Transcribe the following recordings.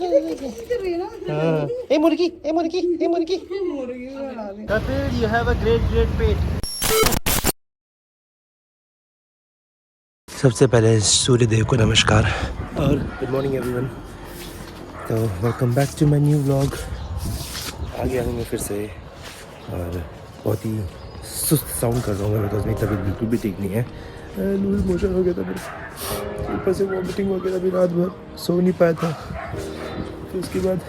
ए मुर्गी, ए मुर्गी, ए मुर्गी। Kapil, you have a great पेट। सबसे पहले सूर्य देव को नमस्कार और गुड मॉर्निंग एवरीवन। तो welcome back to my new vlog. आ गया हूँ मैं फिर से और बहुत ही सुस्त साउंड कर रहा हूँ बिकॉज मेरी तबीयत बिल्कुल भी ठीक नहीं है। लूज मोशन हो गया था मेरे, ऊपर से वॉमिटिंग वगैरह भी, रात भर सो नहीं पाया था। फिर उसके बाद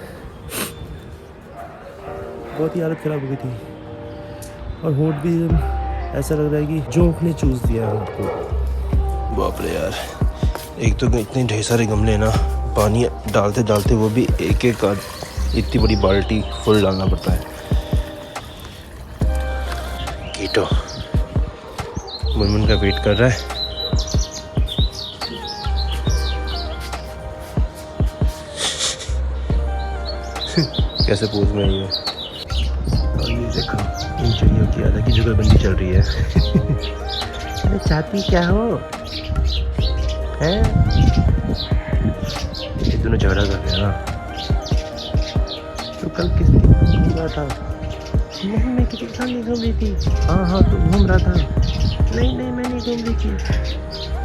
बहुत ही हालत ख़राब हो गई थी और होंठ भी ऐसा लग रहा है कि जोंक ने चूस दिया होंठ को। बाप रे यार, एक तो इतने ढेर सारे गमले ना, पानी डालते डालते वो भी एक एक का इतनी बड़ी बाल्टी फुल डालना पड़ता है। कीटो मुनमुन का वेट कर रहा है। कैसे पोज में ये, और ये देखो इन चिड़ियों की अलग ही जुगलबंदी चल रही है। अरे चाहती क्या हो हैं? ये दोनों झगड़ा कर रहे हैं ना। तो कल किस घूम रहा था? नहीं, मैं किसी के साथ नहीं घूम रही थी। हाँ तो घूम रहा था। नहीं मैं नहीं घूम रही थी।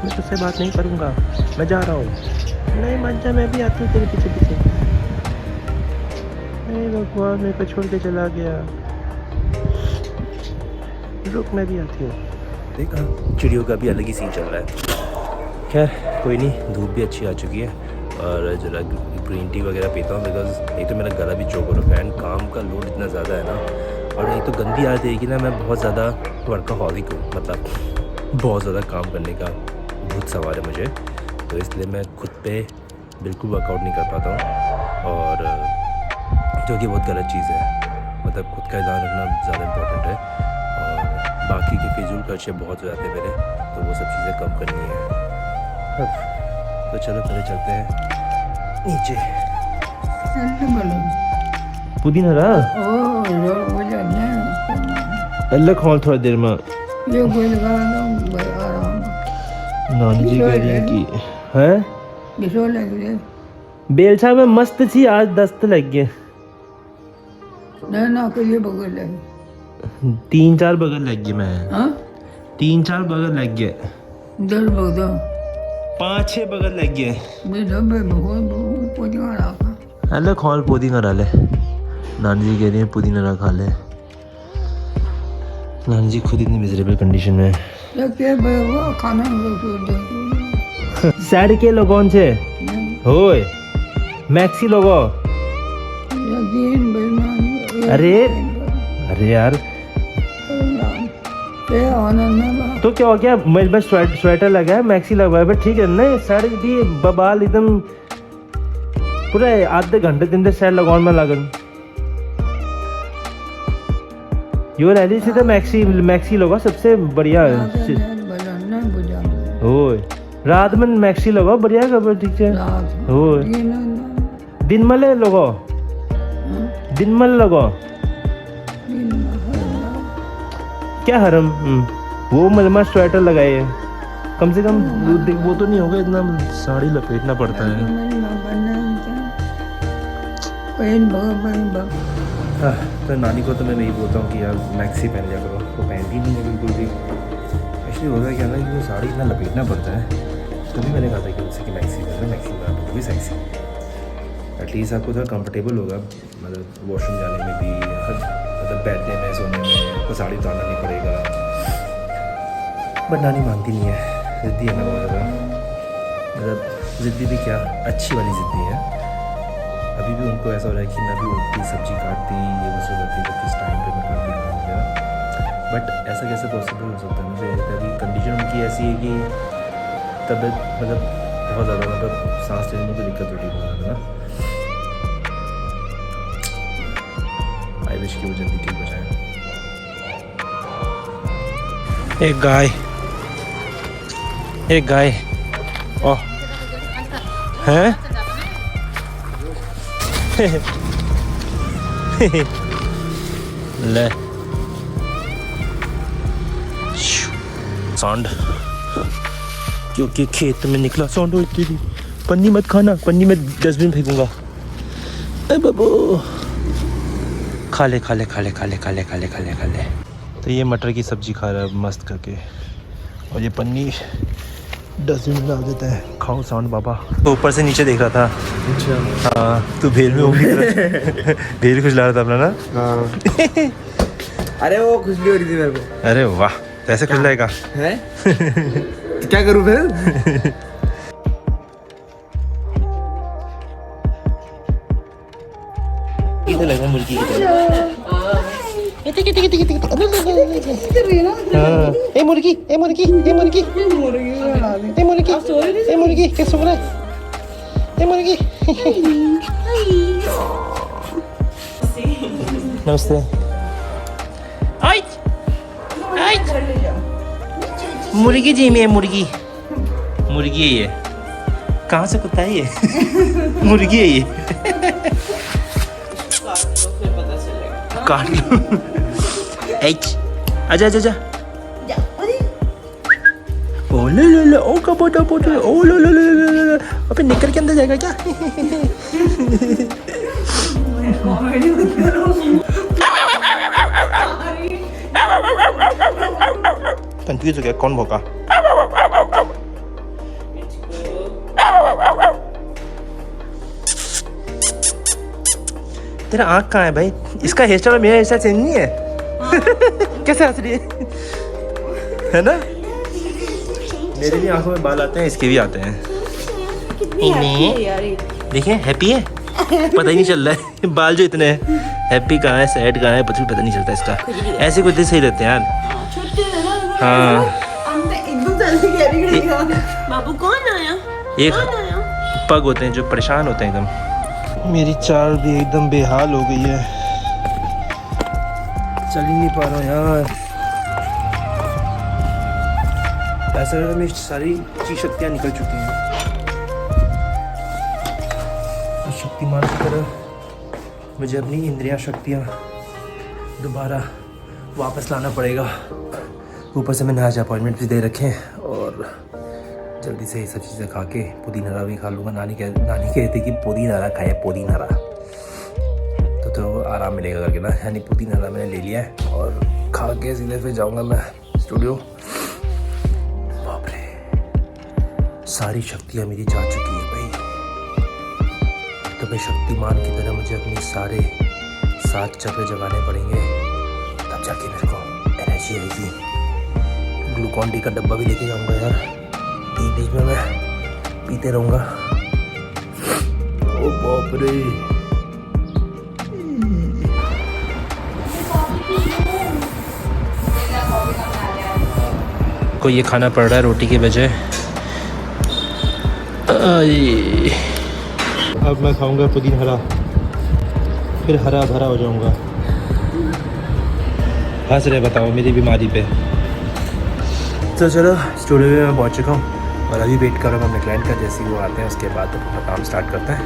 मैं तुझसे बात नहीं करूँगा, मैं जा रहा हूँ। नहीं मत जा, मैं भी आती हूँ तेरे पीछे पीछे। नहीं भगवान, मेरे को छोड़ के चला गया। रुक, मैं भी आती हूँ। देखा, चिड़ियों का भी अलग ही सीन चल रहा है। खैर कोई नहीं, धूप भी अच्छी आ चुकी है और जरा ग्रीन टी वगैरह पीता हूँ बिकॉज एक तो मेरा गला भी चोक हो रहा है। फैन काम का लोड इतना ज़्यादा है ना, और एक तो गंदी आदत है कि ना मैं बहुत ज़्यादा वर्कaholic हूँ, मतलब बहुत ज़्यादा काम करने का भूत सवार है मुझे। तो इसलिए मैं खुद पे बिल्कुल वर्कआउट नहीं कर पाता हूँ, और जो कि बहुत गलत चीज़ है। मतलब खुद का ध्यान रखना ज़्यादा इम्पोर्टेंट है और बाकी के फिजूल खर्चे बहुत हो जाते हैं मेरे, तो वो सब चीज़ें कम करनी है। तो चलो पहले चलते हैं नीचे। पुदीना रहा अल्लाह खोल थोड़ा देर में। नानी जी कह रही है कि हैं बेलछा में मस्त थी, आज दस्त लग गए। ना कोई बगल लगे, 3-4 बगल लग गए। मैं 3-4 बगल लग गए। 10 बगल 5-6 बगल लग गए। पुदीना अल्लाह खोल पुदीना डाले। नानी जी कह रही है पुदीना खा ले। नानी जी खुद इतनी मिजरेबल कंडीशन में खाना सैड के लोगों से होए मैक्सी लोगो। अरे यार तो क्या हो गया? मेरे पास स्वेटर लगा है, मैक्सी लगा है, ठीक है। नहीं सैड दी बबाल एकदम पूरा आधे घंटे 3 सैड लगाने में लगन। योर एली से तो मैक्सी लोगो सबसे बढ़िया है। ओए रात में मैक्सी लगाओ, बढ़िया खबर, ठीक है। ओए दिन में ले लगो, दिन में लगो क्या हरम। वो मलमा स्वेटर लगाए है, कम से कम वो तो नहीं होगा इतना साड़ी लपेटना पड़ता है। तो नानी को तो मैं नहीं बोलता हूँ कि यार मैक्सी पहन लिया करो, तो पहनती नहीं है बिल्कुल भी। एक्चुअली होता है क्या ना कि वो साड़ी इतना लपेटना पड़ता है, तभी मैंने कहा था कि उससे कि मैक्सी पहनना, मैक्सी में वो भी सेक्सी, एटलीस्ट आपको थोड़ा कंफर्टेबल होगा, मतलब वॉशरूम जाने में भी, मतलब बैठने में, सोने में, तो साड़ी उतारना नहीं पड़ेगा। बट नानी मानती नहीं है, ज़िद्दी है ना बहुत ज़्यादा, मतलब ज़िद्दी भी क्या, अच्छी वाली ज़िद्दी है। अभी भी उनको ऐसा हो रहा है कि मैं भी उठती सब्जी काटती, ये वो सब करती, जब किस टाइम पे मैं काटती खाऊँ वगैरह। बट ऐसा कैसे पॉसिबल हो सकता है? मुझे अभी कंडीशन उनकी ऐसी है कि तबीयत मतलब बहुत ज़्यादा, मतलब सांस लेने में भी दिक्कत होती है बहुत ज़्यादा। आई विश कि वो जल्दी ठीक हो जाए। एक गाय ओह हैं ले साउंड, क्योंकि खेत में निकला साउंड हो। इतनी पन्नी मत खाना, पन्नी में डस्टबिन फेंकूंगा। ए बाबू, खा ले खा ले खा ले खा ले खा ले खा ले खा ले खा ले। तो ये मटर की सब्जी खा रहा है मस्त करके, और ये पन्नी डस्टबिन में डाल देता है। खाओ साउंड बाबा। तो ऊपर से नीचे देख रहा था। अच्छा हाँ, तू भेल में भेल कुछ ला रहा था अपना ना। हाँ। अरे वो खुजली हो रही थी मेरे को। अरे वाह, ऐसे खुल जाएगा है? तो क्या करूँ फिर? कितने लगा मुर्गी की तरह। ए मुर्गी, ए मुर्गी, ए मुर्गी, ए मुर्गी, ए मुर्गी, क्या सो रहा है? ए मुर्गी। नमस्ते। मुर्गी जी में मुर्गी, मुर्गी है ये। कहाँ से कुत्ता है ये? मुर्गी है ये। काट लो। आजा आजा आजा। ओ ले ले ले, ओ का बोटा बोटा, ओ ले ले ले ले। अबे निकल के अंदर जाएगा क्या? कंफ्यूज हो गया, कौन भौंका? तेरा आँख कहाँ है भाई? इसका हेयर स्टाइल और मेरा हेयर स्टाइल सेम नहीं है। कैसे हंस रही है ना? मेरे भी आंखों में बाल आते हैं, इसके भी आते हैं। देखिए हैप्पी है, पता ही नहीं चल रहा है बाल जो इतने हैं। हैप्पी कहाँ है, सैड कहाँ है, पता नहीं चलता इसका। ऐसे कुछ दिन सही रहते हैं यार। हाँ बाबू कौन आया? एक पग होते हैं जो परेशान होते हैं एकदम। मेरी चाल भी एकदम बेहाल हो गई है, चल ही नहीं पा रहा हूँ यार। ऐसा लग रहा है मेरी सारी चीज शक्तियाँ निकल चुकी हैं। शक्तिमान की तरह मुझे अपनी इंद्रियां शक्तियाँ दोबारा वापस लाना पड़ेगा। ऊपर से मैंने आज अपॉइंटमेंट भी दे रखे हैं, और जल्दी से ये सब चीज़ें खा के पुदीना भी खा लूँगा। नानी कहती कि पुदीना खाए, पुदीना तो आराम मिलेगा करके ना। यानी पुदीना मैंने ले लिया है, और खा के सीधे फिर जाऊँगा मैं स्टूडियो। बाप रे, सारी शक्तियाँ मेरी जा चुकी है भाई। तो भाई शक्तिमान की तरह मुझे अपने सारे 7 चक्र जगाने पड़ेंगे, तब जाके मेरे को एनर्जी आएगी। ग्लूकॉन डी का डब्बा भी लेके जाऊँगा यार, बीच में मैं पीते रहूँगा। ओ बाप रे, को ये खाना पड़ रहा है रोटी के बजाय। अब मैं खाऊंगा पुदीना हरा, फिर हरा भरा हो जाऊंगा। हंस रहे बताओ मेरी बीमारी पे। तो चलो स्टूडियो में मैं पहुंच चुका हूँ, और अभी वेट कर रहा हूँ अपने क्लाइंट का। जैसे ही वो आते हैं उसके बाद अपना काम स्टार्ट करते हैं।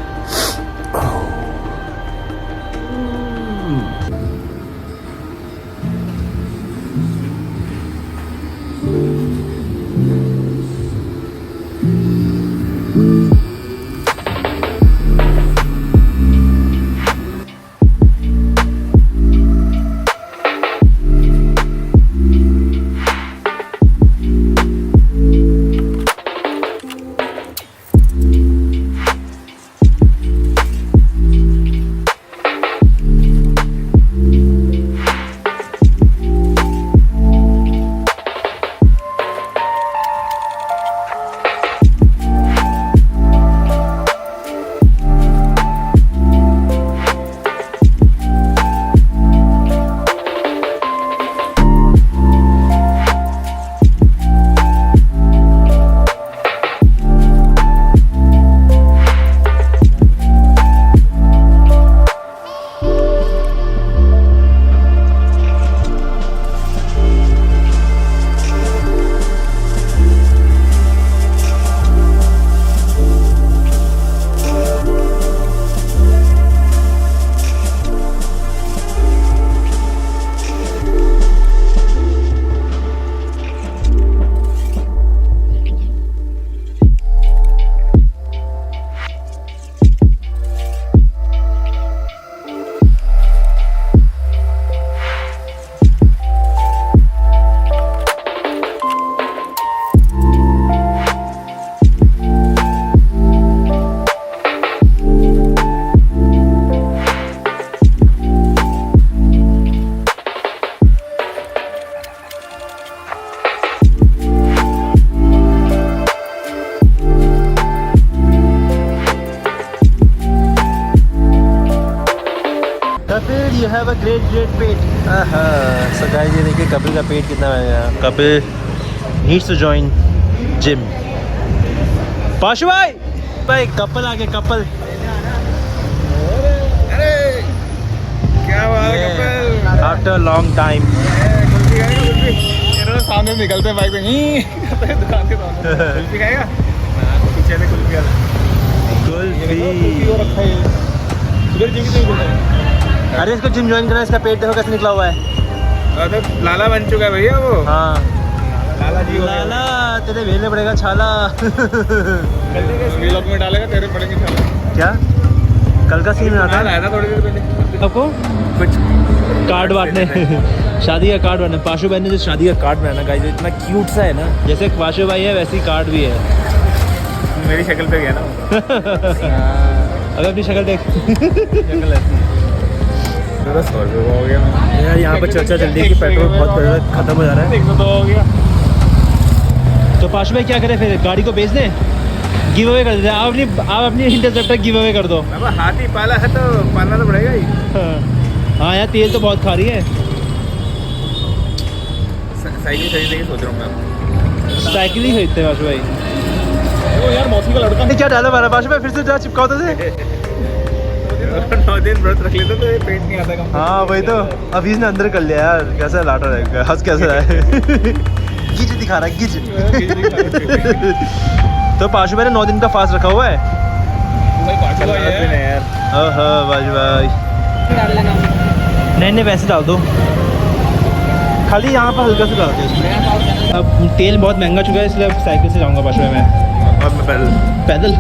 Have a great pet. So guys ये देखिए कपिल का पेट कितना है। Kapil needs to join gym. Pashu भाई कपल आ गए कपल। अरे क्या बात है Kapil. After long time. Kulfi खाएगा कुल्फी? इन्होंने सामने निकलते हैं बाइक पे ही करते हैं दुकान के सामने। कुल्फी खाएगा? हाँ तो पीछे से कुल्फी वाला। कुल्फी वो रखा है सुधर जी की तो। अरे इसको जिम ज्वाइन करना, इसका पेट देखो कैसे निकला हुआ है। अरे लाला बन चुका है भैया वो। हाँ लाला जी हो गया। लाला तेरे भेजने पड़ेगा छाला। व्लॉग में डालेगा तेरे पड़ेंगे छाला। क्या कल का सीन आता आया था थोड़ी देर पहले आपको कुछ कार्ड बांटने। शादी का कार्ड बांटना। पाशु भाई ने जो शादी का कार्ड बनाना गाइस इतना क्यूट सा है ना, जैसे पाशु भाई है वैसे ही कार्ड भी है। मेरी शक्ल पे गया ना। अगर अपनी शक्ल देख। शक्ल ऐसी 100 रुपये का हो गया। यार यहाँ पर चर्चा चल रही है कि पेट्रोल बहुत खत्म हो जा रहा है। 102 हो गया। तो पाशु भाई क्या करें फिर, गाड़ी को बेच दें, गिव अवे कर देते हैं। आप अपनी इंटरसेप्टर गिव अवे कर दो। अब हाथी पाला है तो पालना तो पड़ेगा ही। हाँ यार तेल तो बहुत खा रही है। साइकिल खरीदने की सोच रहा हूँ मैं। साइकिल ही खरीदते हैं पाशु भाई। वो यार मौसी का लड़का क्या डाला मारा पाशु भाई, फिर से जा चिपकाओ तो से। 9 दिन व्रत रख लेते तो ये पेट नहीं आता कम। हाँ वही तो, अभी इसने अंदर कर लिया यार। कैसा लाटा रहेगा, हंस कैसा रहा है। गिज दिखा रहा है गिज। तो पाशु भाई ने 9 दिन का फास्ट रखा हुआ है। ओहो पाशु भाई नहीं वैसे डाल दो, खाली यहाँ पर हल्का से डाल दो इसमें। अब तेल बहुत महंगा चुका है इसलिए अब साइकिल से जाऊँगा पाशु भाई मैं। अब मैं पैदल पैदल